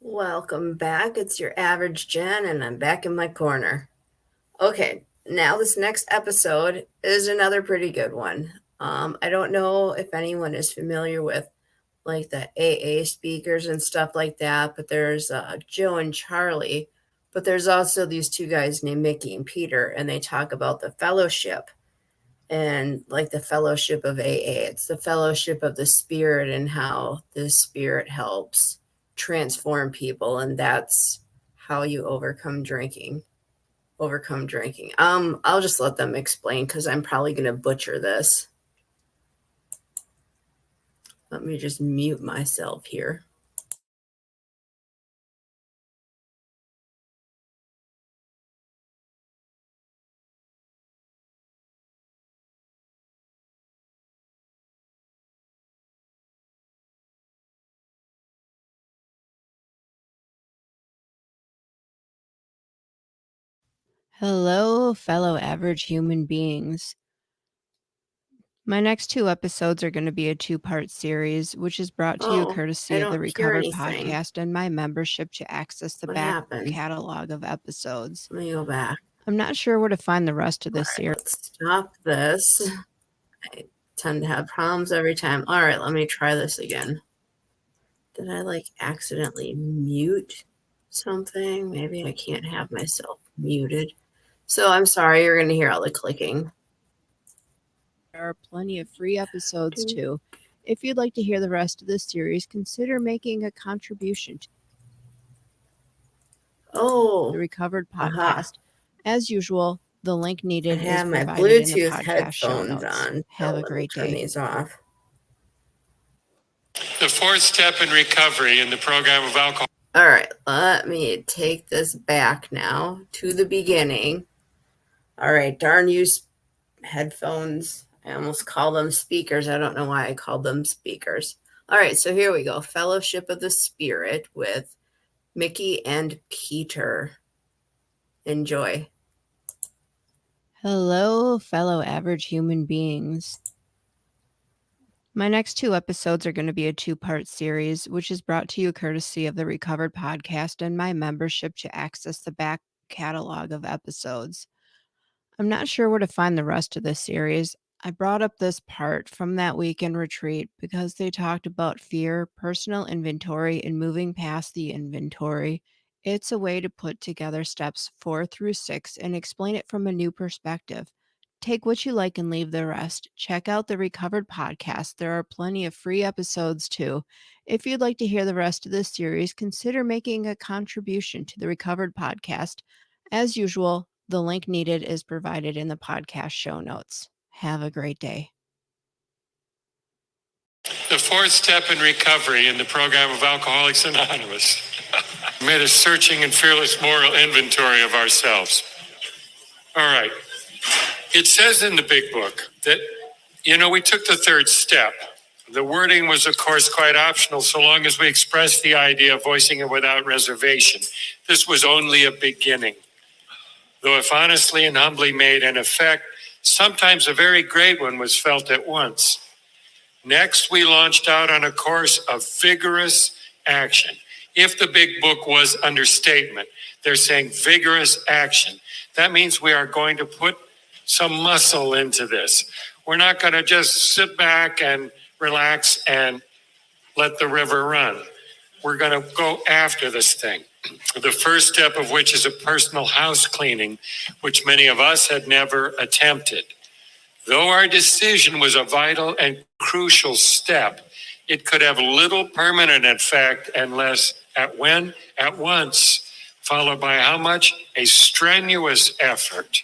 Welcome back. It's your average Jen, and I'm back in my corner. Okay, now this next episode is another pretty good one. I don't know if anyone is familiar with like the AA speakers and stuff like that, but there's Joe and Charlie, but there's also these two guys named Mickey and Peter, and they talk about the fellowship and like the fellowship of AA. It's the fellowship of the spirit and how the spirit helps transform people, and that's how you overcome drinking. I'll just let them explain because I'm probably gonna butcher this. Let me just mute myself here. Hello, fellow average human beings. My next two episodes are going to be a two-part series, which is brought to you courtesy of the Recovered Podcast and my membership to access the back catalog of episodes. Let me go back. I'm not sure where to find the rest of this series. Let's stop this. I tend to have problems every time. All right, let me try this again. Did I like accidentally mute something? Maybe I can't have myself muted. So I'm sorry, you're going to hear all the clicking. There are plenty of free episodes too. If you'd like to hear the rest of this series, consider making a contribution to the Recovered Podcast. As usual, the link needed is provided in the podcast show notes. Have a great day. Turn these off. The fourth step in recovery in the program of alcohol. All right, let me take this back now to the beginning. All right, darn you headphones. I almost call them speakers. I don't know why I called them speakers. All right, so here we go. Fellowship of the Spirit with Mickey and Peter. Enjoy. Hello, fellow average human beings. My next two episodes are going to be a two-part series, which is brought to you courtesy of the Recovered Podcast and my membership to access the back catalog of episodes. I'm not sure where to find the rest of this series. I brought up this part from that weekend retreat because they talked about fear, personal inventory, and moving past the inventory. It's a way to put together steps 4 through 6 and explain it from a new perspective. Take what you like and leave the rest. Check out the Recovered Podcast. There are plenty of free episodes too. If you'd like to hear the rest of this series, consider making a contribution to the Recovered Podcast. As usual, the link needed is provided in the podcast show notes. Have a great day. The fourth step in recovery in the program of Alcoholics Anonymous made a searching and fearless moral inventory of ourselves. All right. It says in the big book that, we took the third step. The wording was, of course, quite optional so long as we expressed the idea of voicing it without reservation. This was only a beginning. Though if honestly and humbly made in effect, sometimes a very great one was felt at once. Next, we launched out on a course of vigorous action. If the big book was understatement, they're saying vigorous action. That means we are going to put some muscle into this. We're not going to just sit back and relax and let the river run. We're going to go after this thing. The first step of which is a personal house cleaning, which many of us had never attempted. Though our decision was a vital and crucial step, it could have little permanent effect unless at once, followed by how much? A strenuous effort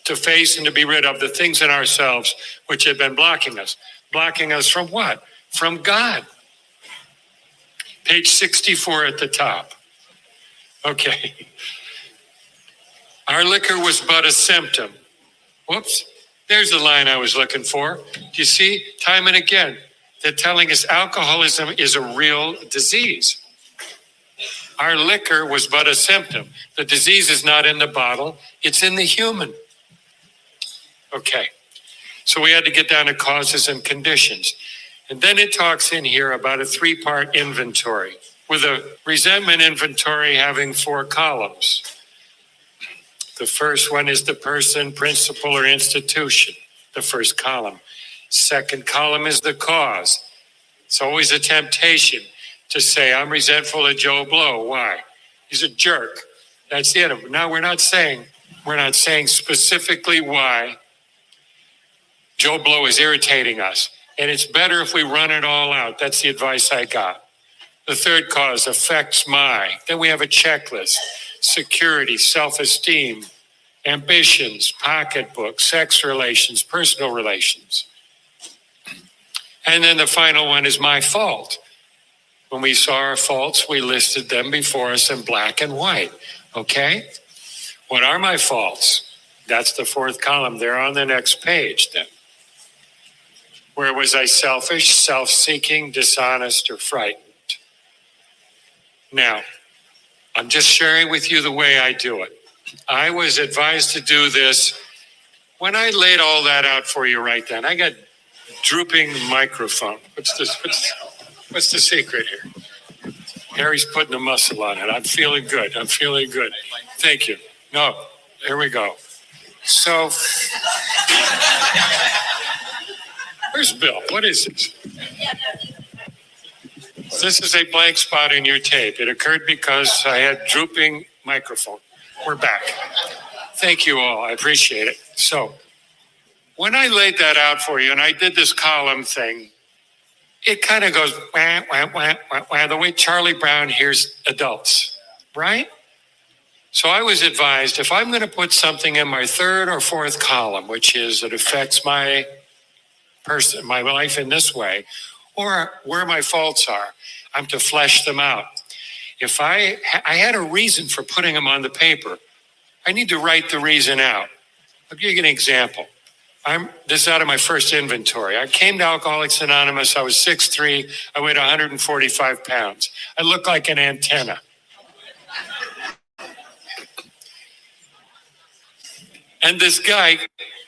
to face and to be rid of the things in ourselves which had been blocking us. Blocking us from what? From God. Page 64 at the top. Okay. Our liquor was but a symptom. Whoops. There's the line I was looking for. Do you see? Time and again, they're telling us alcoholism is a real disease. Our liquor was but a symptom. The disease is not in the bottle. It's in the human. Okay. So we had to get down to causes and conditions. And then it talks in here about a 3-part inventory, with a resentment inventory having 4 columns. The first one is the person, principle, or institution, the first column. Second column is the cause. It's always a temptation to say, I'm resentful of Joe Blow. Why? He's a jerk. That's it. Now we're not saying specifically why Joe Blow is irritating us. And it's better if we run it all out. That's the advice I got. The third cause affects my. Then we have a checklist: security, self-esteem, ambitions, pocketbook, sex relations, personal relations. And then the final one is my fault. When we saw our faults, we listed them before us in black and white. Okay? What are my faults? That's the 4th column there on the next page then. Where was I selfish, self-seeking, dishonest, or frightened? Now, I'm just sharing with you the way I do it. I was advised to do this when I laid all that out for you right then. I got drooping microphone. What's the secret here? Harry's putting a muscle on it. I'm feeling good. Thank you. No, there we go. So, where's Bill? What is this? This is a blank spot in your tape. It occurred because I had drooping microphone. We're back. Thank you all. I appreciate it. So, when I laid that out for you and I did this column thing, it kind of goes wah, wah, wah, wah, wah, the way Charlie Brown hears adults, right? So I was advised, if I'm going to put something in my 3rd or 4th column, which is it affects my person, my life in this way, or where my faults are, I'm to flesh them out. If I had a reason for putting them on the paper, I need to write the reason out. I'll give you an example. This is out of my first inventory. I came to Alcoholics Anonymous. I was 6'3". I weighed 145 pounds. I looked like an antenna. And this guy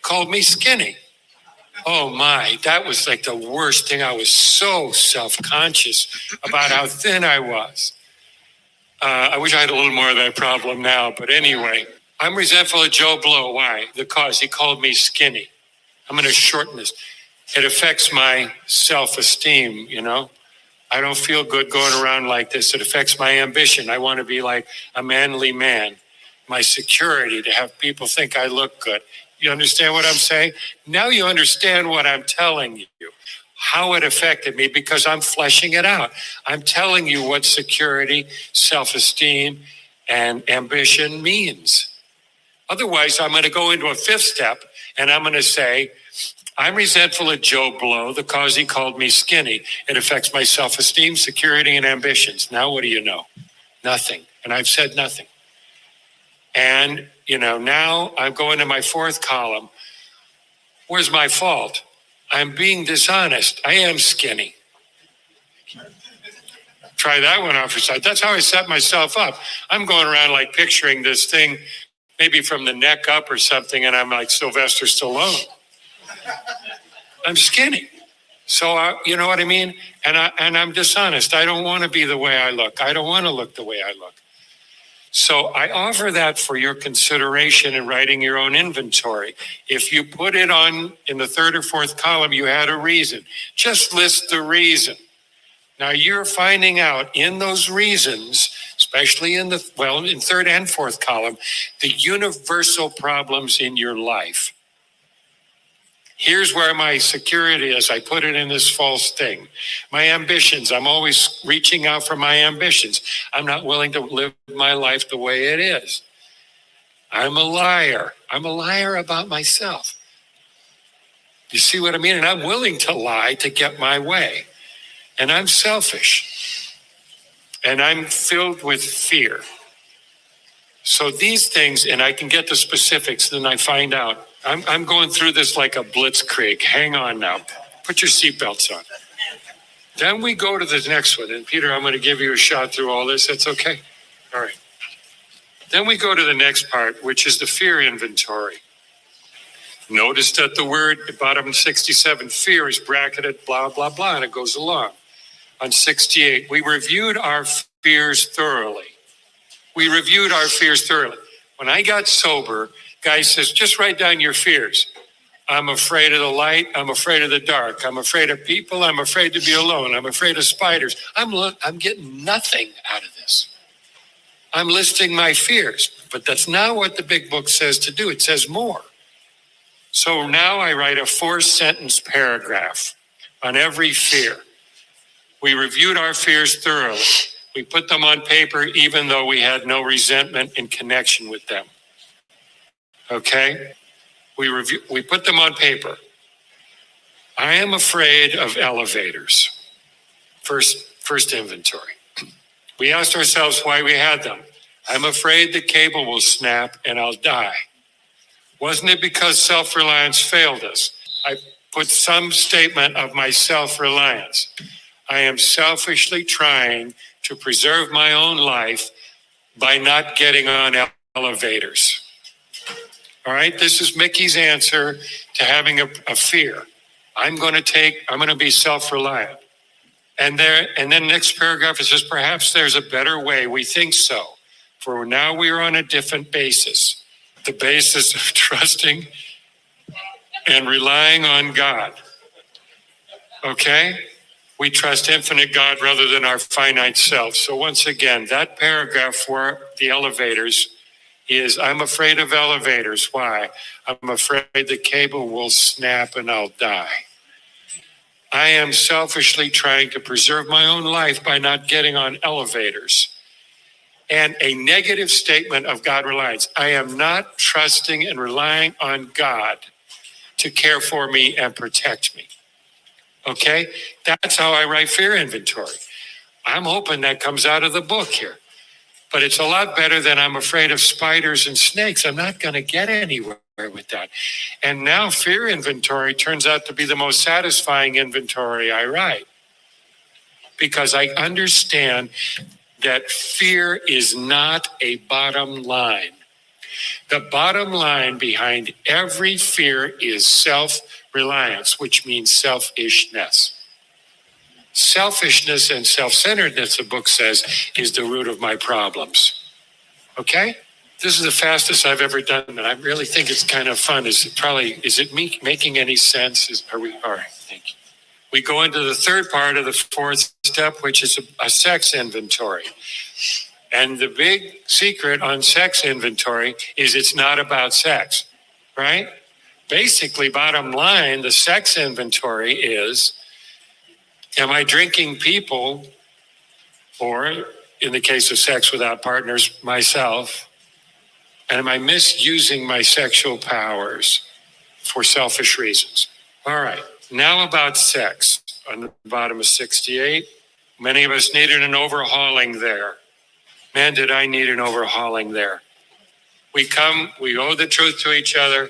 called me skinny. Oh my, that was like the worst thing. I was so self-conscious about how thin I was. I wish I had a little more of that problem now, but anyway, I'm resentful of Joe Blow. Why? The cause. He called me skinny. I'm going to shorten this. It affects my self-esteem, you know. I don't feel good going around like this. It affects my ambition. I want to be like a manly man. My security, to have people think I look good. You understand what I'm saying? Now you understand what I'm telling you, how it affected me, because I'm fleshing it out. I'm telling you what security, self-esteem, and ambition means. Otherwise, I'm going to go into a 5th step, and I'm going to say, I'm resentful of Joe Blow, the cause he called me skinny. It affects my self-esteem, security, and ambitions. Now what do you know? Nothing. And I've said nothing. And, you know, now I'm going to my 4th column. Where's my fault? I'm being dishonest. I am skinny. Try that one off your side. That's how I set myself up. I'm going around like picturing this thing, maybe from the neck up or something, and I'm like Sylvester Stallone. I'm skinny. So, you know what I mean? And I'm dishonest. I don't want to be the way I look. I don't want to look the way I look. So I offer that for your consideration in writing your own inventory. If you put it on in the 3rd or 4th column, you had a reason. Just list the reason. Now you're finding out in those reasons, especially in 3rd and 4th column, the universal problems in your life. Here's where my security is. I put it in this false thing. My ambitions. I'm always reaching out for my ambitions. I'm not willing to live my life the way it is. I'm a liar. I'm a liar about myself. You see what I mean? And I'm willing to lie to get my way. And I'm selfish. And I'm filled with fear. So these things, and I can get the specifics, then I find out. I'm going through this like a blitzkrieg. Hang on now. Put your seatbelts on. Then we go to the next one. And Peter, I'm going to give you a shot through all this. That's okay? All right. Then we go to the next part, which is the fear inventory. Notice that the word at bottom 67, fear, is bracketed, blah, blah, blah, and it goes along. On 68, we reviewed our fears thoroughly. We reviewed our fears thoroughly. When I got sober, guy says, just write down your fears. I'm afraid of the light. I'm afraid of the dark. I'm afraid of people. I'm afraid to be alone. I'm afraid of spiders. I'm getting nothing out of this. I'm listing my fears, but that's not what the big book says to do. It says more. So now I write a 4-sentence paragraph on every fear. We reviewed our fears thoroughly. We put them on paper even though we had no resentment in connection with them. Okay? We put them on paper. I am afraid of elevators. First inventory. We asked ourselves why we had them. I'm afraid the cable will snap and I'll die. Wasn't it because self-reliance failed us? I put some statement of my self-reliance. I am selfishly trying to preserve my own life by not getting on elevators. All right, this is Mickey's answer to having a fear. I'm going to be self-reliant. And then next paragraph, it says, perhaps there's a better way. We think so. For now we are on a different basis. The basis of trusting and relying on God. Okay? We trust infinite God rather than our finite self. So once again, that paragraph for the elevators is, I'm afraid of elevators. Why? I'm afraid the cable will snap and I'll die. I am selfishly trying to preserve my own life by not getting on elevators. And a negative statement of God reliance. I am not trusting and relying on God to care for me and protect me. Okay? That's how I write fear inventory. I'm hoping that comes out of the book here. But it's a lot better than I'm afraid of spiders and snakes. I'm not going to get anywhere with that. And now fear inventory turns out to be the most satisfying inventory I write. Because I understand that fear is not a bottom line. The bottom line behind every fear is self-reliance, which means selfishness. Selfishness and self-centeredness, the book says, is the root of my problems. Okay? This is the fastest I've ever done, and I really think it's kind of fun. Is it me making any sense? All right, thank you. We go into the third part of the fourth step, which is a sex inventory. And the big secret on sex inventory is it's not about sex, right? Basically, bottom line, the sex inventory is, am I drinking people, or in the case of sex without partners, myself, and am I misusing my sexual powers for selfish reasons? All right, now about sex. On the bottom of 68, many of us needed an overhauling there. Man, did I need an overhauling there. We owe the truth to each other.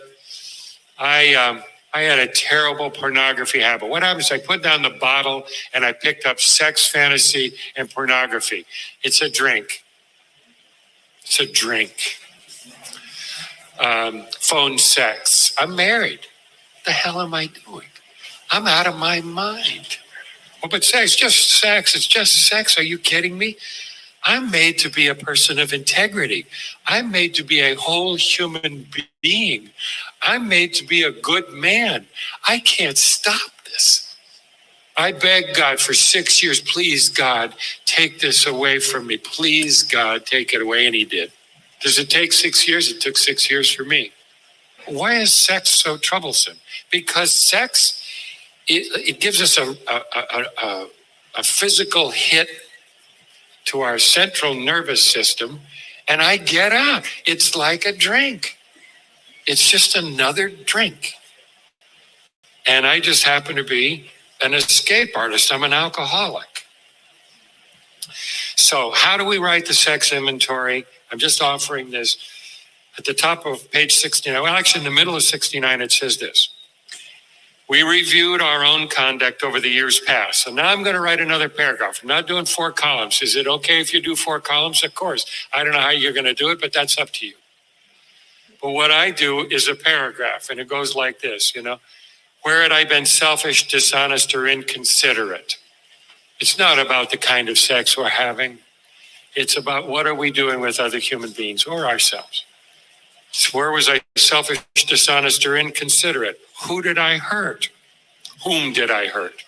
I had a terrible pornography habit. What happens? I put down the bottle and I picked up sex, fantasy, and pornography. It's a drink. It's a drink. Phone sex. I'm married. What the hell am I doing? I'm out of my mind. Oh, but sex, just sex. It's just sex. Are you kidding me? I'm made to be a person of integrity. I'm made to be a whole human being. I'm made to be a good man. I can't stop this. I begged God for 6 years, please, God, take this away from me. Please, God, take it away. And he did. Does it take 6 years? It took 6 years for me. Why is sex so troublesome? Because sex, it gives us a physical hit to our central nervous system, and I get out. It's like a drink. It's just another drink. And I just happen to be an escape artist. I'm an alcoholic. So how do we write the sex inventory? I'm just offering this. At the top of page 69, well, actually in the middle of 69, it says this. We reviewed our own conduct over the years past. So now I'm going to write another paragraph. I'm not doing 4 columns. Is it okay if you do 4 columns? Of course. I don't know how you're going to do it, but that's up to you. But what I do is a paragraph, and it goes like this, where had I been selfish, dishonest, or inconsiderate? It's not about the kind of sex we're having. It's about what are we doing with other human beings or ourselves. It's where was I selfish, dishonest, or inconsiderate? Who did I hurt? Whom did I hurt?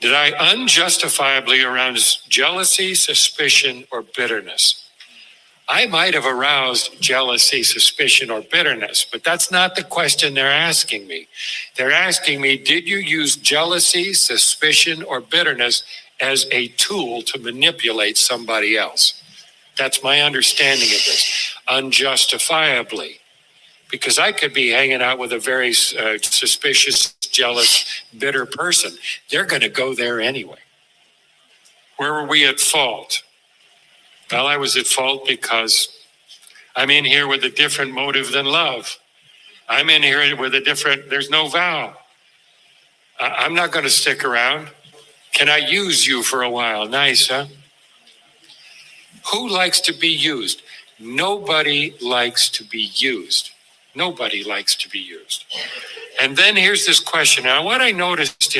Did I unjustifiably arouse jealousy, suspicion, or bitterness? I might have aroused jealousy, suspicion, or bitterness, but that's not the question they're asking me. They're asking me, did you use jealousy, suspicion, or bitterness as a tool to manipulate somebody else? That's my understanding of this. Unjustifiably. Because I could be hanging out with a very suspicious, jealous, bitter person. They're going to go there anyway. Where were we at fault? Well, I was at fault because I'm in here with a different motive than love. I'm in here with there's no vow. I'm not going to stick around. Can I use you for a while? Nice, huh? Who likes to be used? Nobody likes to be used. Nobody likes to be used. And then here's this question. Now, what I noticed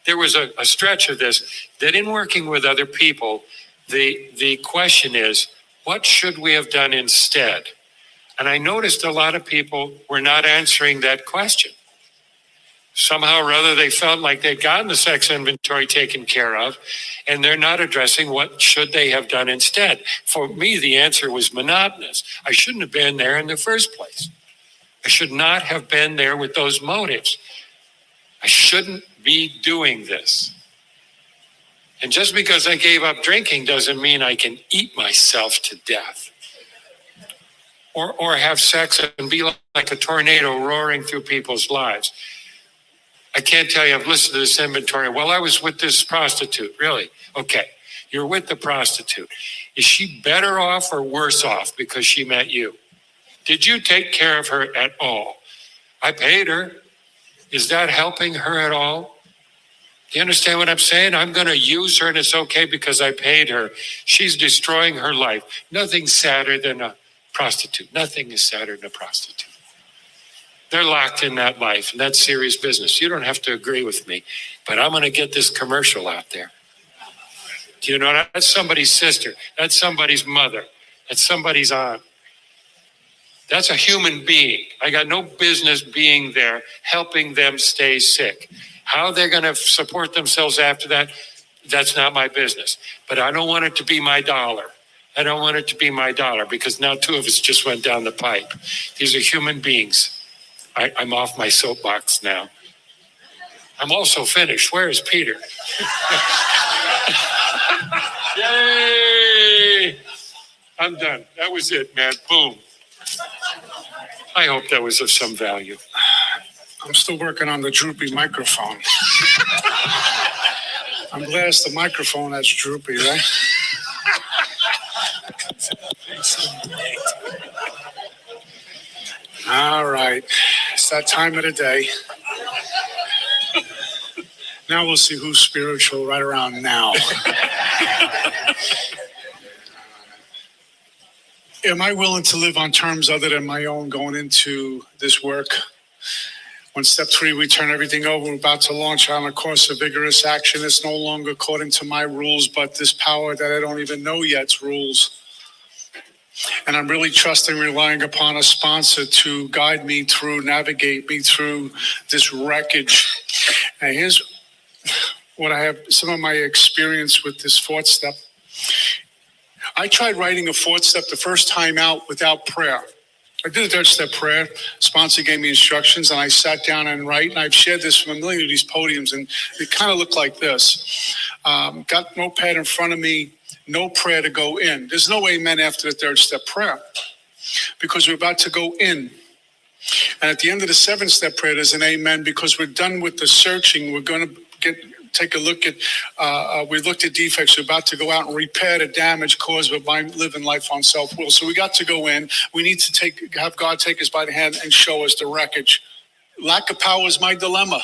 there was a stretch of this, that in working with other people, the question is, what should we have done instead? And I noticed a lot of people were not answering that question. Somehow or other, they felt like they'd gotten the sex inventory taken care of, and they're not addressing what should they have done instead. For me, the answer was monotonous. I shouldn't have been there in the first place. I should not have been there with those motives. I shouldn't be doing this. And just because I gave up drinking doesn't mean I can eat myself to death. Or have sex and be like a tornado roaring through people's lives. I can't tell you, I've listened to this inventory. Well, I was with this prostitute. Really? Okay. You're with the prostitute. Is she better off or worse off because she met you? Did you take care of her at all? I paid her. Is that helping her at all? Do you understand what I'm saying? I'm going to use her and it's okay because I paid her. She's destroying her life. Nothing's sadder than a prostitute. Nothing is sadder than a prostitute. They're locked in that life, and that's serious business. You don't have to agree with me, but I'm going to get this commercial out there. Do you know that? That's somebody's sister. That's somebody's mother. That's somebody's aunt. That's a human being. I got no business being there helping them stay sick. How they're going to support themselves after that, that's not my business. But I don't want it to be my dollar. I don't want it to be my dollar because now two of us just went down the pipe. These are human beings. I'm off my soapbox now. I'm also finished. Where is Peter? Yay! I'm done. That was it, man. Boom. I hope that was of some value. I'm still working on the droopy microphone. I'm glad it's the microphone that's droopy, right? All right. It's that time of the day. Now we'll see who's spiritual right around now. Am I willing to live on terms other than my own going into this work? When step 3, we turn everything over, we're about to launch on a course of vigorous action. It's no longer according to my rules, but this power that I don't even know yet's rules. And I'm really trusting, relying upon a sponsor to guide me through, navigate me through this wreckage. And here's what I have, some of my experience with this 4th step. I tried writing a 4th step the first time out without prayer. I did a 3rd step prayer. Sponsor gave me instructions, and I sat down and write. And I've shared this from a million of these podiums, and it kind of looked like this. Got notepad in front of me, no prayer to go in. There's no amen after the 3rd step prayer because we're about to go in. And at the end of the 7th step prayer, there's an amen because we're done with the searching. We're going to take a look at, we looked at defects. We're about to go out and repair the damage caused by living life on self-will. So we got to go in. We need to have God take us by the hand and show us the wreckage. Lack of power is my dilemma.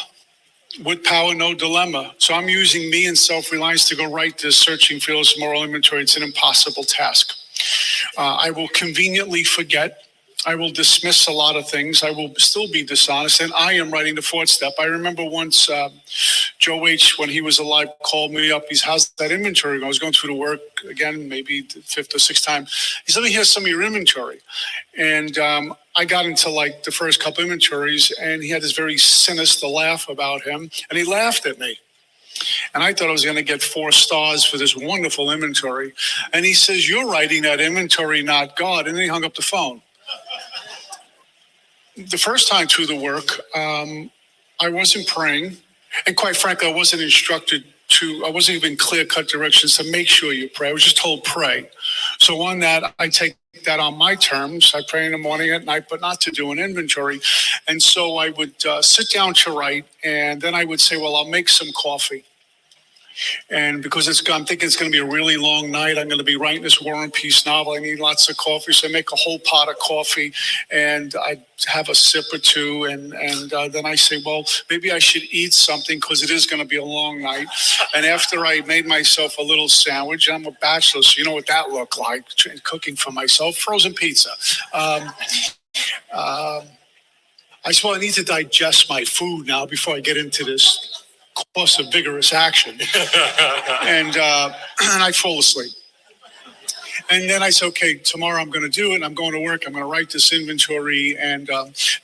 With power, no dilemma. So I'm using me and self-reliance to go write this searching fearless moral inventory. It's an impossible task. I will conveniently forget. I will dismiss a lot of things. I will still be dishonest, and I am writing the fourth step. I remember once Joe H., when he was alive, called me up. He's, how's that inventory? I was going through the work again, maybe the fifth or sixth time. He said, let me hear some of your inventory. And I got into like the first couple inventories, and he had this very sinister laugh about him, and he laughed at me. And I thought I was going to get 4 stars for this wonderful inventory. And he says, you're writing that inventory, not God. And then he hung up the phone. The first time through the work, I wasn't praying. And quite frankly, I wasn't instructed I wasn't even clear-cut directions to make sure you pray. I was just told pray. So on that, I take that on my terms. I pray in the morning, at night, but not to do an inventory. And so I would sit down to write, and then I would say, well, I'll make some coffee. And because I'm thinking it's going to be a really long night, I'm going to be writing this War and Peace novel. I need lots of coffee, so I make a whole pot of coffee, and I have a sip or two, and then I say, well, maybe I should eat something because it is going to be a long night. And after I made myself a little sandwich, I'm a bachelor, so you know what that looked like, cooking for myself, frozen pizza. I said, well, I need to digest my food now before I get into this course of vigorous action. And I fall asleep. And then I said, okay, tomorrow I'm going to do it. I'm going to work. I'm going to write this inventory. And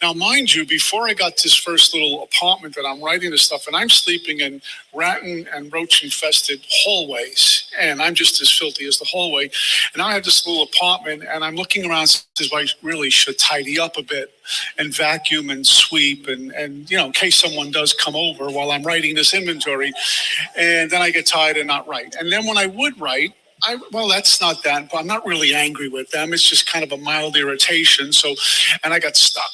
now, mind you, before I got this first little apartment that I'm writing this stuff, and I'm sleeping in rat and roach infested hallways, and I'm just as filthy as the hallway. And I have this little apartment, and I'm looking around, says, I really should tidy up a bit and vacuum and sweep and in case someone does come over while I'm writing this inventory. And then I get tired and not write. And then when I would write, that's not that, but I'm not really angry with them. It's just kind of a mild irritation. And I got stuck.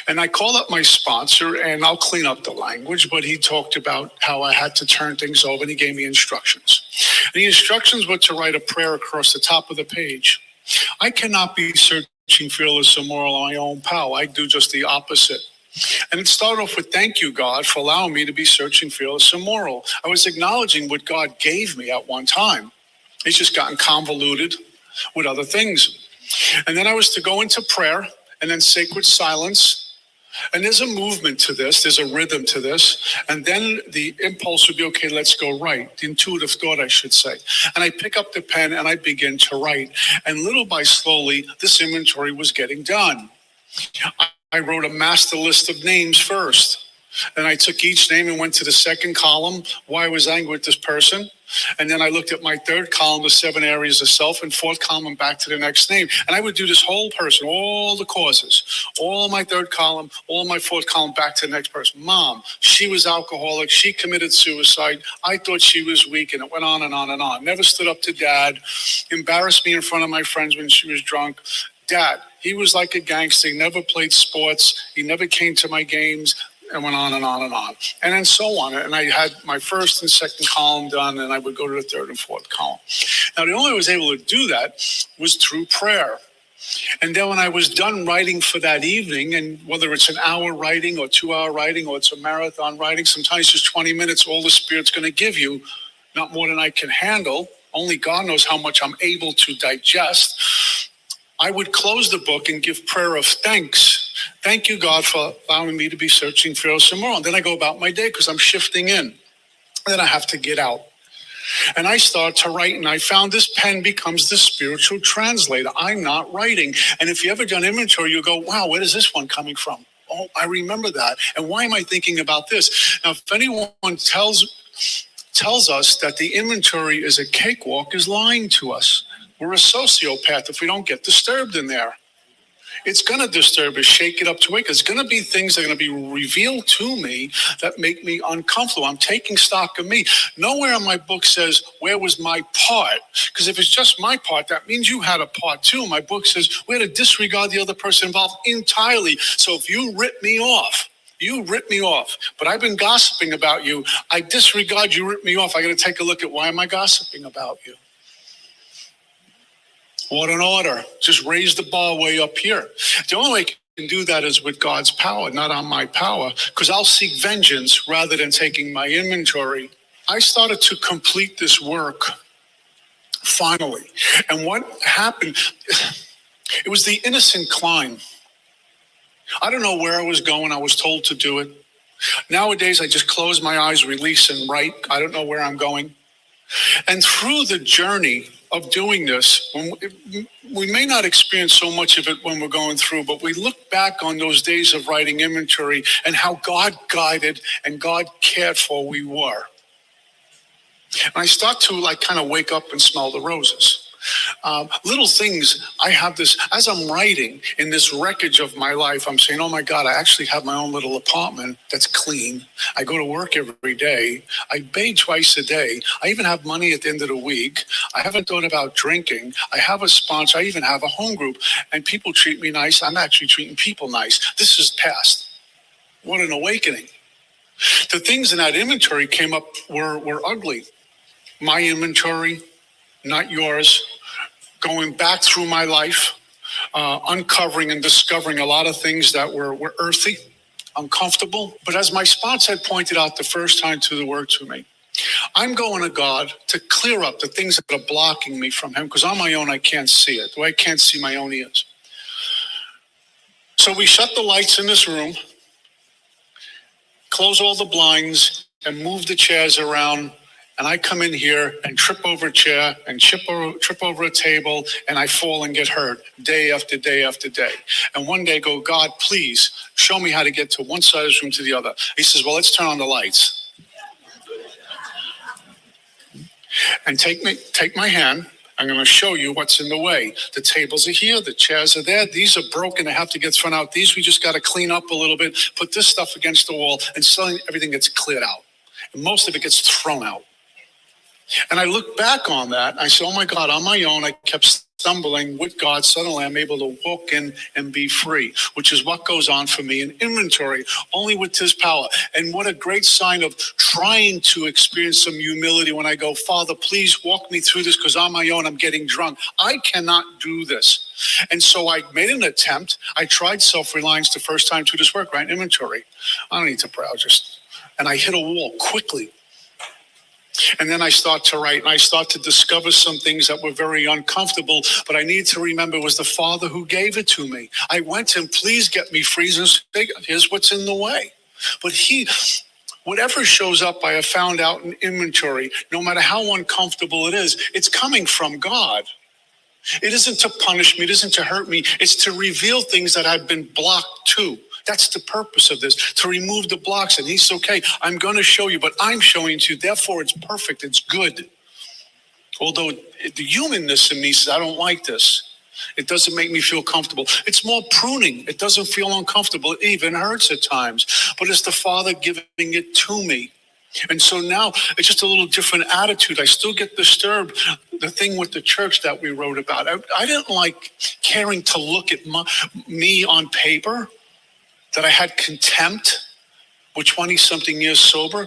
And I called up my sponsor, and I'll clean up the language, but he talked about how I had to turn things over, and he gave me instructions. And the instructions were to write a prayer across the top of the page. I cannot be searching fearless and moral on my own power. I do just the opposite. And it started off with, thank you, God, for allowing me to be searching, fearless, and moral. I was acknowledging what God gave me at one time. It's just gotten convoluted with other things. And then I was to go into prayer and then sacred silence. And there's a movement to this. There's a rhythm to this. And then the impulse would be, okay, let's go write. The intuitive thought, I should say. And I pick up the pen and I begin to write. And little by slowly, this inventory was getting done. I wrote a master list of names first. Then I took each name and went to the second column, why I was angry with this person. And then I looked at my third column, the 7 areas of self, and fourth column, back to the next name. And I would do this whole person, all the causes, all my third column, all my fourth column, back to the next person. Mom, she was alcoholic. She committed suicide. I thought she was weak, and it went on and on and on. Never stood up to Dad, embarrassed me in front of my friends when she was drunk. Dad, he was like a gangster. He never played sports. He never came to my games, and went on and on and on. And then so on. And I had my first and second column done, and I would go to the third and fourth column. Now, the only way I was able to do that was through prayer. And then when I was done writing for that evening, and whether it's an hour writing or 2 hour writing or it's a marathon writing, sometimes just 20 minutes, all the Spirit's going to give you, not more than I can handle. Only God knows how much I'm able to digest. I would close the book and give prayer of thanks. Thank you, God, for allowing me to be searching fearless and moral. And then I go about my day because I'm shifting in. Then I have to get out. And I start to write, and I found this pen becomes the spiritual translator. I'm not writing. And if you ever done inventory, you go, wow, where is this one coming from? Oh, I remember that. And why am I thinking about this? Now, if anyone tells us that the inventory is a cakewalk, is lying to us. We're a sociopath if we don't get disturbed in there. It's going to disturb us, shake it up to wake. There's going to be things that are going to be revealed to me that make me uncomfortable. I'm taking stock of me. Nowhere in my book says, where was my part? Because if it's just my part, that means you had a part too. My book says, we're to disregard the other person involved entirely. So if you rip me off, you rip me off. But I've been gossiping about you. I disregard you rip me off. I got to take a look at why am I gossiping about you? What an order. Just raise the bar way up here. The only way I can do that is with God's power, not on my power, because I'll seek vengeance rather than taking my inventory. I started to complete this work finally. And what happened, It was the innocent climb. I don't know where I was going. I was told to do it. Nowadays, I just close my eyes, release, and write. I don't know where I'm going. And through the journey of doing this, we may not experience so much of it when we're going through, but we look back on those days of writing inventory and how God guided and God cared for we were. And I start to kind of wake up and smell the roses. Little things, I have this, as I'm writing in this wreckage of my life, I'm saying, oh my God, I actually have my own little apartment that's clean. I go to work every day. I bathe twice a day. I even have money at the end of the week. I haven't thought about drinking. I have a sponsor. I even have a home group, and people treat me nice. I'm actually treating people nice. This is past. What an awakening. The things in that inventory came up were ugly. My inventory, not yours, going back through my life, uncovering and discovering a lot of things that were earthy, uncomfortable. But as my sponsor had pointed out the first time to the word to me, I'm going to God to clear up the things that are blocking me from him, because on my own, I can't see it. The way I can't see my own ears. So we shut the lights in this room, close all the blinds, and move the chairs around. And I come in here and trip over a chair and trip over a table, and I fall and get hurt day after day after day. And one day I go, God, please show me how to get to one side of this room to the other. He says, well, let's turn on the lights. And take my hand. I'm going to show you what's in the way. The tables are here. The chairs are there. These are broken. I have to get thrown out. These we just got to clean up a little bit, put this stuff against the wall, and suddenly everything gets cleared out. And most of it gets thrown out. And I look back on that, and I said, oh my God, on my own, I kept stumbling with God. Suddenly I'm able to walk in and be free, which is what goes on for me in inventory, only with his power. And what a great sign of trying to experience some humility when I go, Father, please walk me through this, because on my own, I'm getting drunk. I cannot do this. And so I made an attempt. I tried self-reliance the first time to this work, right? Inventory. I don't need to pray. And I hit a wall quickly. And then I start to write, and I start to discover some things that were very uncomfortable, but I need to remember it was the Father who gave it to me. I went to him, please get me free, and say, here's what's in the way. But whatever shows up, I have found out in inventory, no matter how uncomfortable it is, it's coming from God. It isn't to punish me, it isn't to hurt me, it's to reveal things that I've been blocked to. That's the purpose of this, to remove the blocks. And he's okay, I'm going to show you, but I'm showing to you. Therefore, it's perfect. It's good. Although the humanness in me says, I don't like this. It doesn't make me feel comfortable. It's more pruning. It doesn't feel uncomfortable. It even hurts at times. But it's the Father giving it to me. And so now it's just a little different attitude. I still get disturbed. The thing with the church that we wrote about, I didn't like caring to look at me on paper. That I had contempt with 20-something years sober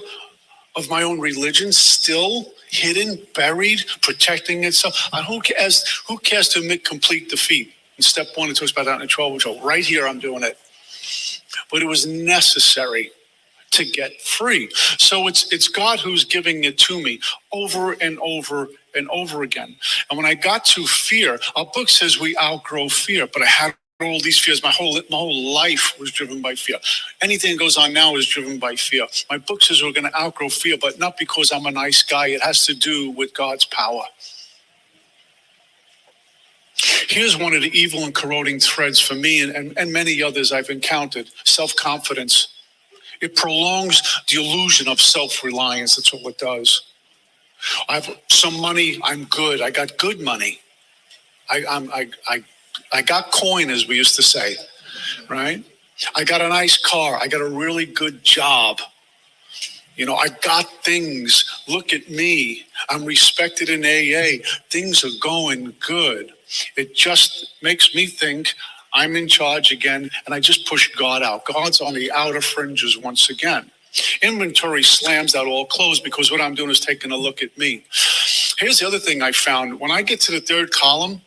of my own religion, still hidden, buried, protecting itself. Who cares to admit complete defeat? In step 1, it talks about that in 12, which right here I'm doing it. But it was necessary to get free. So it's God who's giving it to me over and over and over again. And when I got to fear, our book says we outgrow fear, but I had all these fears. My whole life was driven by fear. Anything that goes on now is driven by fear. My book says we're going to outgrow fear, but not because I'm a nice guy. It has to do with God's power. Here's one of the evil and corroding threads for me and many others I've encountered: self-confidence. It prolongs the illusion of self-reliance. That's all it does. I have some money. I'm good. I got good money. I got coin, as we used to say, right? I got a nice car. I got a really good job. I got things. Look at me. I'm respected in AA. Things are going good. It just makes me think I'm in charge again, and I just push God out. God's on the outer fringes once again. Inventory slams that all closed because what I'm doing is taking a look at me. Here's the other thing I found. When I get to the third column,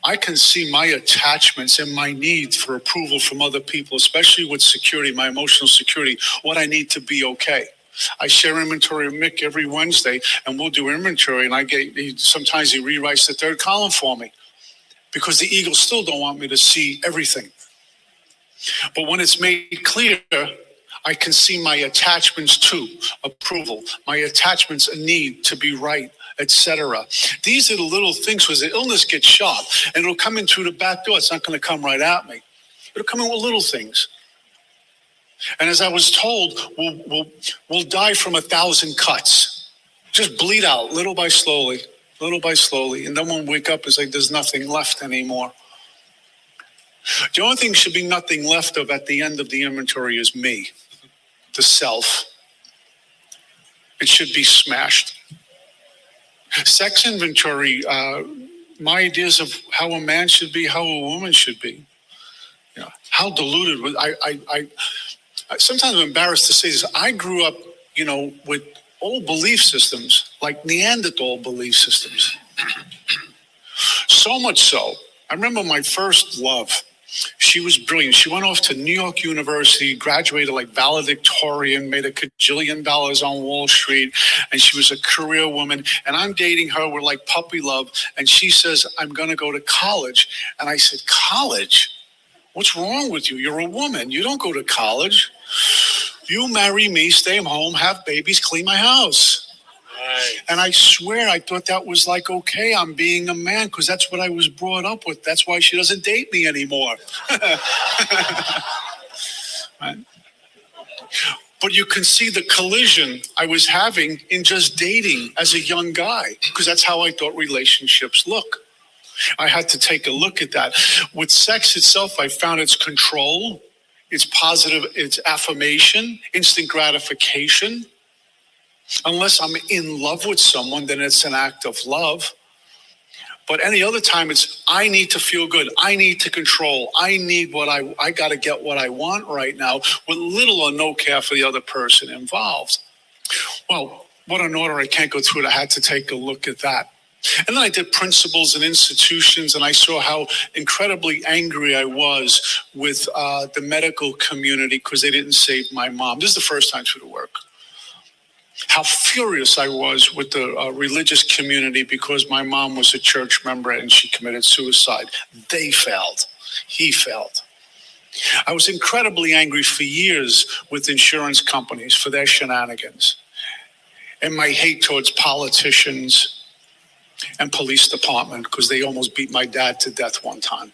I can see my attachments and my needs for approval from other people, especially with security, my emotional security, what I need to be okay. I share inventory with Mick every Wednesday, and we'll do inventory, and sometimes he rewrites the third column for me. because the ego still don't want me to see everything. But when it's made clear, I can see my attachments to approval, my attachments a need to be right, etc. These are the little things, because the illness gets sharp and it'll come in through the back door. It's not going to come right at me. It'll come in with little things. And as I was told, we'll die from 1,000 cuts. Just bleed out little by slowly. And then when we wake up, it's like there's nothing left anymore. The only thing should be nothing left of at the end of the inventory is me, the self. It should be smashed. Sex inventory, my ideas of how a man should be, how a woman should be. You know, how diluted. I sometimes I'm embarrassed to say this. I grew up, with old belief systems, like Neanderthal belief systems. So much so, I remember my first love. She was brilliant. She went off to New York University, graduated like valedictorian, made $1 gajillion on Wall Street, and she was a career woman. And I'm dating her. We're like puppy love. And she says, I'm going to go to college. And I said, college? What's wrong with you? You're a woman. You don't go to college. You marry me, stay home, have babies, clean my house. Right. And I swear I thought that was like, okay, I'm being a man, because that's what I was brought up with. That's why she doesn't date me anymore. Right? But you can see the collision I was having in just dating as a young guy, because that's how I thought relationships look. I had to take a look at that. With sex itself, I found its control, it's positive, it's affirmation, instant gratification. Unless I'm in love with someone, then it's an act of love. But any other time, it's I need to feel good. I need to control. I need what I got to get what I want right now, with little or no care for the other person involved. Well, what an order. I can't go through it. I had to take a look at that. And then I did principles and institutions, and I saw how incredibly angry I was with the medical community because they didn't save my mom. This is the first time through the work. How furious I was with the religious community because my mom was a church member and she committed suicide. They failed. He failed. I was incredibly angry for years with insurance companies for their shenanigans, and my hate towards politicians and police department because they almost beat my dad to death one time.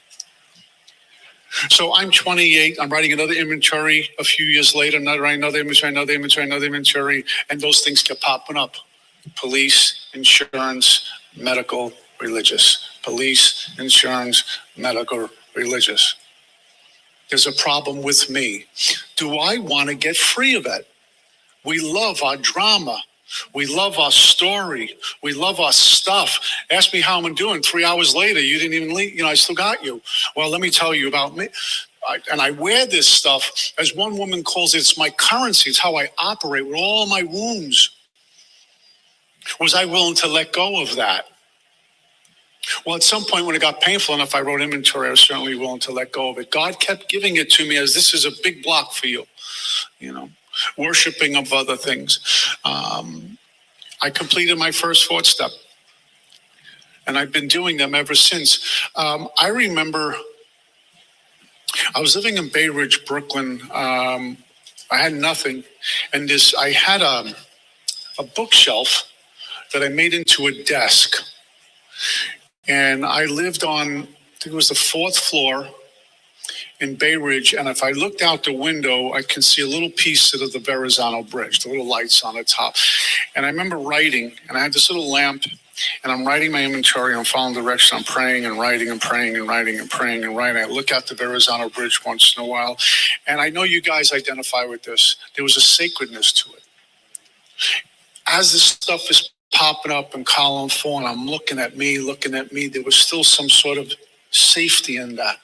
So I'm 28. I'm writing another inventory a few years later. Another inventory, and those things kept popping up. Police, insurance, medical, religious. Police, insurance, medical, religious. There's a problem with me. Do I want to get free of it? We love our drama. We love our story. We love our stuff. Ask me how I'm doing. 3 hours later, you didn't even leave. I still got you. Well, let me tell you about me. I wear this stuff, as one woman calls it, it's my currency. It's how I operate with all my wounds. Was I willing to let go of that? Well, at some point when it got painful enough, I wrote inventory. I was certainly willing to let go of it. God kept giving it to me as this is a big block for you, worshiping of other things. I completed my first 4th step, and I've been doing them ever since. I remember I was living in Bay Ridge, Brooklyn. I had nothing, and I had a bookshelf that I made into a desk, and I lived on, I think it was the 4th floor in Bay Ridge, and if I looked out the window, I can see a little piece of the Verrazano Bridge, the little lights on the top. And I remember writing, and I had this little lamp, and I'm writing my inventory, I'm following direction, I'm praying and writing and praying and writing and praying and writing. I look out the Verrazano Bridge once in a while, and I know you guys identify with this. There was a sacredness to it. As this stuff is popping up in column 4, and I'm looking at me, there was still some sort of safety in that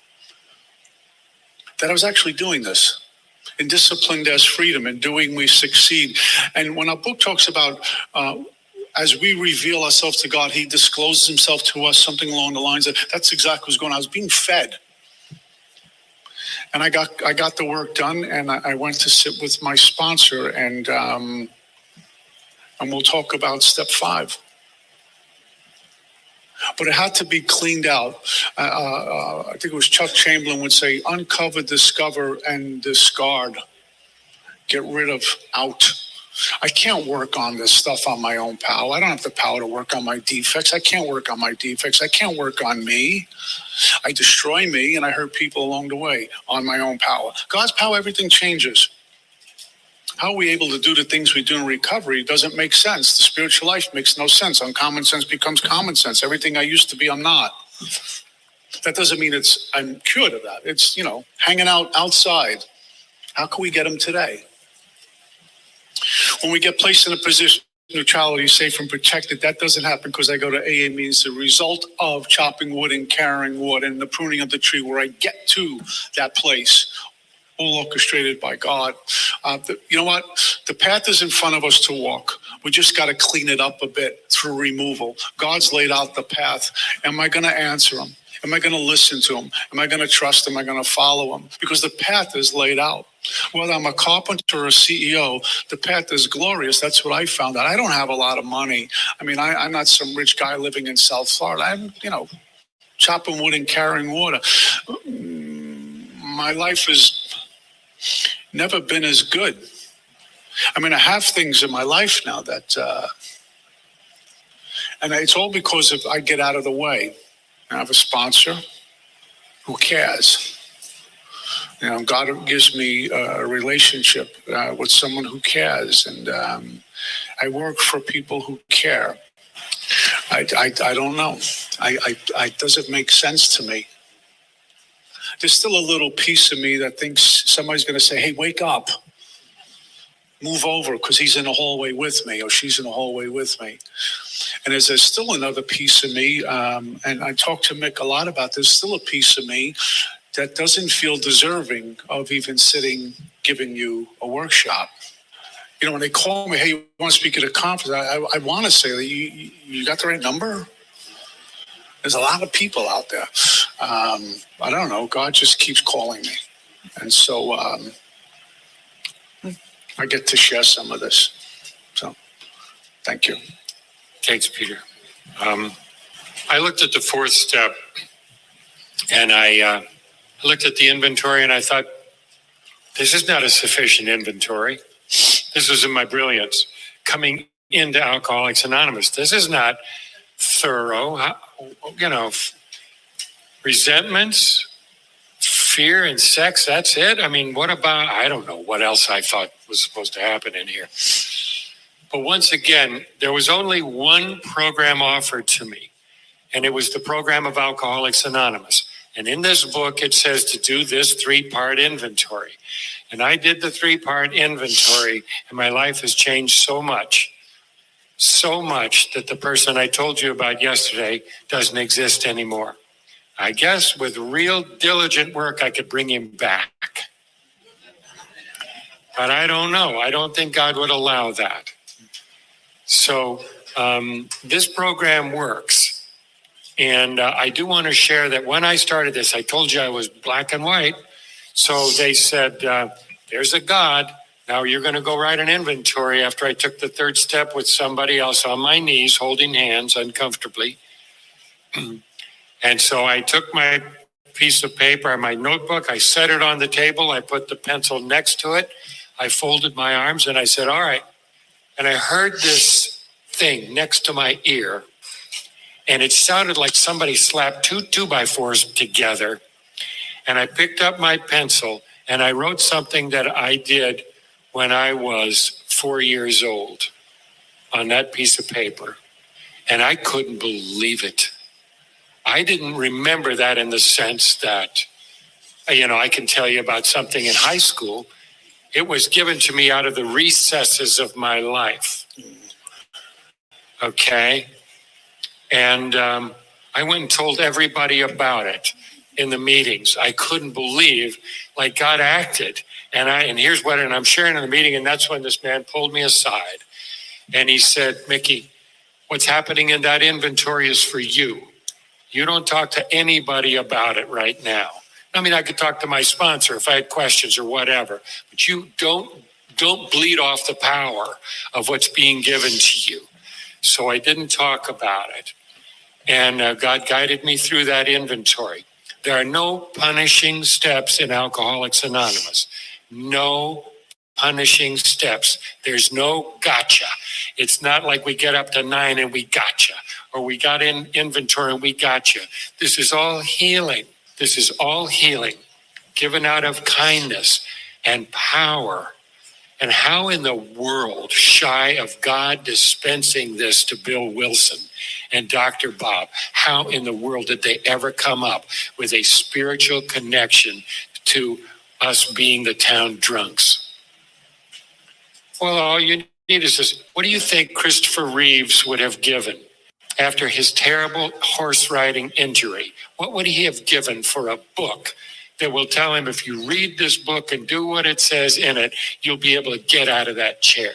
I was actually doing this. In discipline, there's freedom. In doing, we succeed. And when our book talks about as we reveal ourselves to God, he discloses himself to us, something along the lines of, that's exactly what's going on. I was being fed. And I got the work done, and I went to sit with my sponsor, and we'll talk about step 5. but it had to be cleaned out. I think it was Chuck Chamberlain would say, uncover, discover, and discard. Get rid of, out. I can't work on this stuff on my own power. I don't have the power to work on my defects. I can't work on my defects. I can't work on me. I destroy me and I hurt people along the way on my own power. God's power, everything changes. How are we able to do the things we do in recovery doesn't make sense. The spiritual life makes no sense. Uncommon sense becomes common sense. Everything I used to be, I'm not. That doesn't mean I'm cured of that. It's, hanging out outside. How can we get them today? When we get placed in a position of neutrality, safe and protected, that doesn't happen because I go to AA means the result of chopping wood and carrying wood and the pruning of the tree where I get to that place, all orchestrated by God. You know what? The path is in front of us to walk. We just got to clean it up a bit through removal. God's laid out the path. Am I going to answer him? Am I going to listen to him? Am I going to trust him? Am I going to follow him? Because the path is laid out. Whether I'm a carpenter or a CEO, the path is glorious. That's what I found out. I don't have a lot of money. I mean, I'm not some rich guy living in South Florida. I'm, chopping wood and carrying water. My life has never been as good. I mean, I have things in my life now that, and it's all because of I get out of the way. I have a sponsor who cares. God gives me a relationship with someone who cares, and I work for people who care. I don't know. It doesn't make sense to me. There's still a little piece of me that thinks somebody's going to say, hey, wake up. Move over because he's in the hallway with me or she's in the hallway with me. And there's still another piece of me, and I talk to Mick a lot about this, still a piece of me that doesn't feel deserving of even sitting, giving you a workshop. When they call me, hey, you want to speak at a conference? I want to say, you got the right number? There's a lot of people out there. I don't know. God just keeps calling me. And so I get to share some of this. So thank you. Thanks, Peter. I looked at the fourth step and I looked at the inventory and I thought, this is not a sufficient inventory. This was in my brilliance coming into Alcoholics Anonymous. This is not thorough. Resentments, fear, and sex, that's it? I mean, what about, I don't know what else I thought was supposed to happen in here. But once again, there was only one program offered to me, and it was the program of Alcoholics Anonymous. And in this book, it says to do this 3-part inventory. And I did the 3-part inventory, and my life has changed so much that the person I told you about yesterday doesn't exist anymore. I guess with real diligent work, I could bring him back. But I don't know. I don't think God would allow that. So this program works. And I do want to share that when I started this, I told you I was black and white. So they said, there's a God. Now you're going to go write an inventory after I took the 3rd step with somebody else on my knees, holding hands uncomfortably. And so I took my piece of paper, my notebook, I set it on the table. I put the pencil next to it. I folded my arms and I said, all right. And I heard this thing next to my ear. And it sounded like somebody slapped 2 2x4s together. And I picked up my pencil and I wrote something that I did when I was 4 years old on that piece of paper. And I couldn't believe it. I didn't remember that in the sense that, I can tell you about something in high school. It was given to me out of the recesses of my life. Okay? And I went and told everybody about it in the meetings. I couldn't believe like God acted. And here's what, and I'm sharing in the meeting, and that's when this man pulled me aside. And he said, Mickey, what's happening in that inventory is for you. You don't talk to anybody about it right now. I mean, I could talk to my sponsor if I had questions or whatever, but you don't bleed off the power of what's being given to you. So I didn't talk about it. And God guided me through that inventory. There are no punishing steps in Alcoholics Anonymous. No punishing steps. There's no gotcha. It's not like we get up to 9 and we gotcha, or we got in inventory and we gotcha. This is all healing. This is all healing, given out of kindness and power. And how in the world, shy of God dispensing this to Bill Wilson and Dr. Bob, how in the world did they ever come up with a spiritual connection to us being the town drunks? Well, all you need is this. What do you think Christopher Reeves would have given after his terrible horse riding injury? What would he have given for a book that will tell him, if you read this book and do what it says in it, you'll be able to get out of that chair?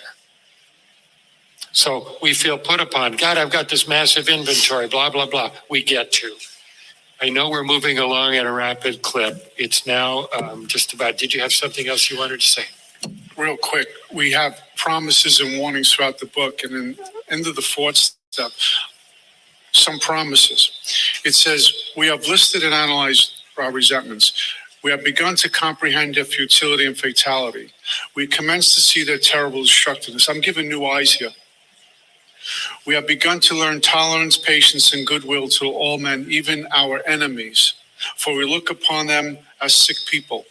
So we feel put upon. God, I've got this massive inventory, blah, blah, blah. We get to. I know we're moving along at a rapid clip. It's now just about, did you have something else you wanted to say? Real quick, we have promises and warnings throughout the book, and then into the fourth step, some promises. It says, we have listed and analyzed our resentments. We have begun to comprehend their futility and fatality. We commence to see their terrible destructiveness. I'm giving new eyes here. We have begun to learn tolerance, patience, and goodwill to all men, even our enemies, for we look upon them as sick people.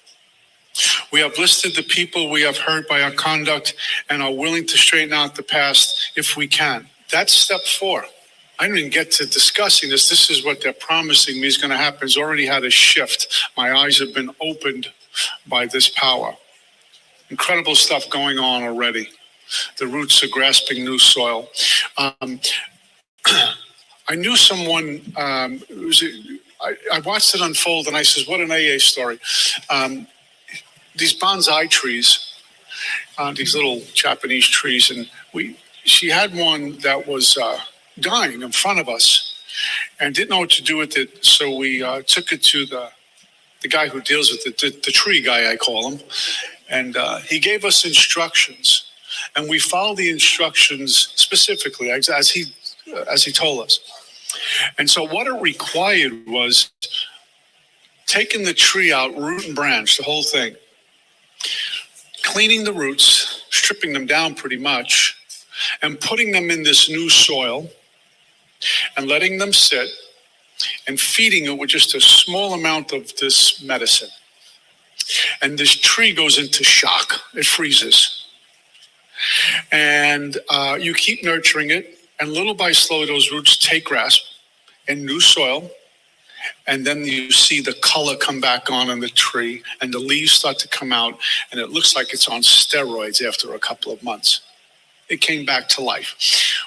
We have listed the people we have hurt by our conduct and are willing to straighten out the past if we can. That's step 4. I didn't even get to discussing this. This is what they're promising me is going to happen. It's already had a shift. My eyes have been opened by this power. Incredible stuff going on already. The roots are grasping new soil. I knew someone, I watched it unfold, and I says, what an AA story. These bonsai trees, these little Japanese trees, and she had one that was dying in front of us and didn't know what to do with it. So we took it to the guy who deals with it, the tree guy, I call him. And he gave us instructions, and we followed the instructions specifically as he told us. And so what it required was taking the tree out, root and branch, the whole thing, cleaning the roots, stripping them down pretty much, and putting them in this new soil and letting them sit and feeding it with just a small amount of this medicine. And this tree goes into shock. It freezes. And you keep nurturing it, and little by slow, those roots take grasp in new soil. And then you see the color come back on the tree, and the leaves start to come out, and it looks like it's on steroids after a couple of months. It came back to life,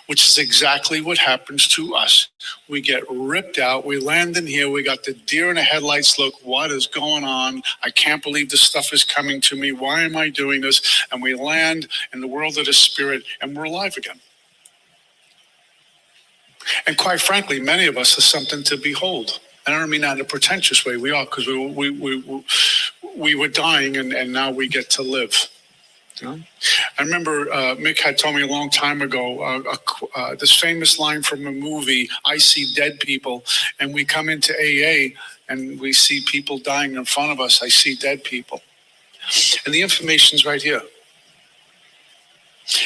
which is exactly what happens to us. We get ripped out. We land in here. We got the deer in the headlights look. What is going on? I can't believe this stuff is coming to me. Why am I doing this? And we land in the world of the spirit, and we're alive again. And quite frankly, many of us are something to behold. And I don't mean that in a pretentious way. We are, because we were dying, and now we get to live. You know? I remember Mick had told me a long time ago this famous line from a movie, I see dead people, and we come into AA and we see people dying in front of us. I see dead people. And the information's right here.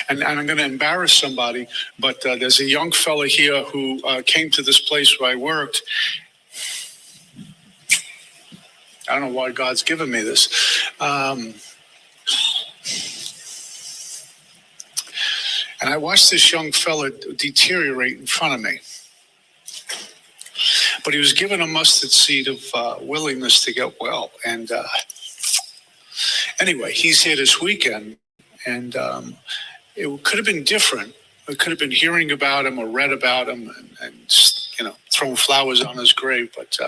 And I'm going to embarrass somebody, but there's a young fella here who came to this place where I worked. I don't know why God's given me this. And I watched this young fella deteriorate in front of me. But he was given a mustard seed of willingness to get well. And anyway, he's here this weekend. And it could have been different. We could have been hearing about him or read about him and throwing flowers on his grave. But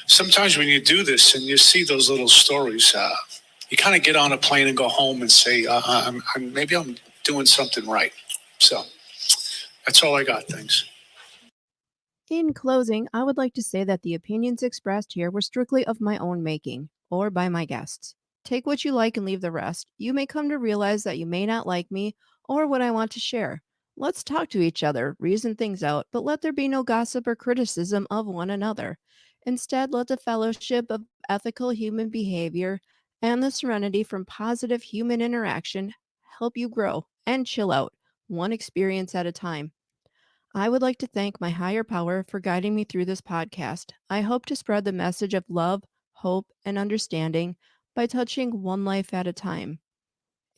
sometimes when you do this and you see those little stories, you kind of get on a plane and go home and say, maybe I'm doing something right. So that's all I got. Thanks. In closing, I would like to say that the opinions expressed here were strictly of my own making, or by my guests. Take what you like and leave the rest. You may come to realize that you may not like me or what I want to share. Let's talk to each other, reason things out, but let there be no gossip or criticism of one another. Instead, let the fellowship of ethical human behavior and the serenity from positive human interaction help you grow and chill out, one experience at a time. I would like to thank my higher power for guiding me through this podcast. I hope to spread the message of love, hope, and understanding by touching one life at a time.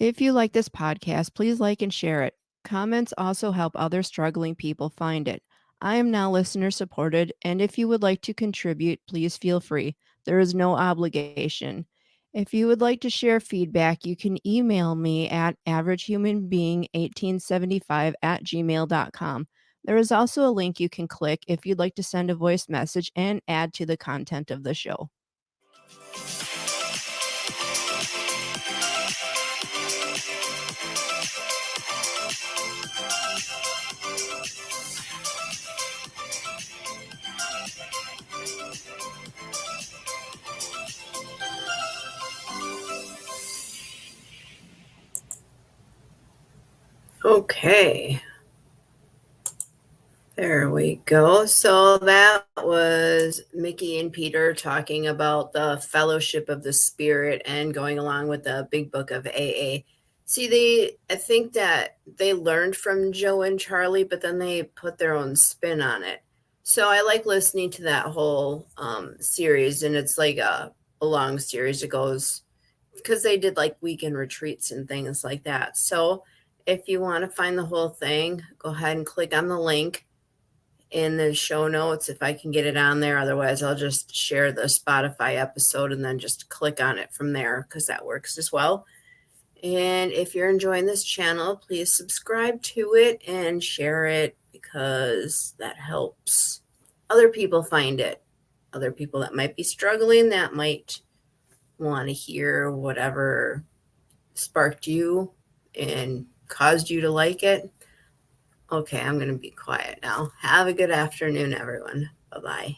If you like this podcast, please like and share it. Comments also help other struggling people find it. I am now listener supported, and if you would like to contribute, please feel free. There is no obligation. If you would like to share feedback, you can email me at averagehumanbeing1875@gmail.com. There is also a link you can click if you'd like to send a voice message and add to the content of the show. Okay. There we go. So that was Mickey and Peter talking about the Fellowship of the Spirit and going along with the Big Book of AA. See, I think that they learned from Joe and Charlie, but then they put their own spin on it. So I like listening to that whole series, and it's like a long series. It goes because they did like weekend retreats and things like that. So if you want to find the whole thing, go ahead and click on the link in the show notes if I can get it on there. Otherwise, I'll just share the Spotify episode and then just click on it from there because that works as well. And if you're enjoying this channel, please subscribe to it and share it because that helps other people find it. Other people that might be struggling, that might want to hear whatever sparked you and caused you to like it. Okay, I'm going to be quiet now. Have a good afternoon, everyone. Bye-bye.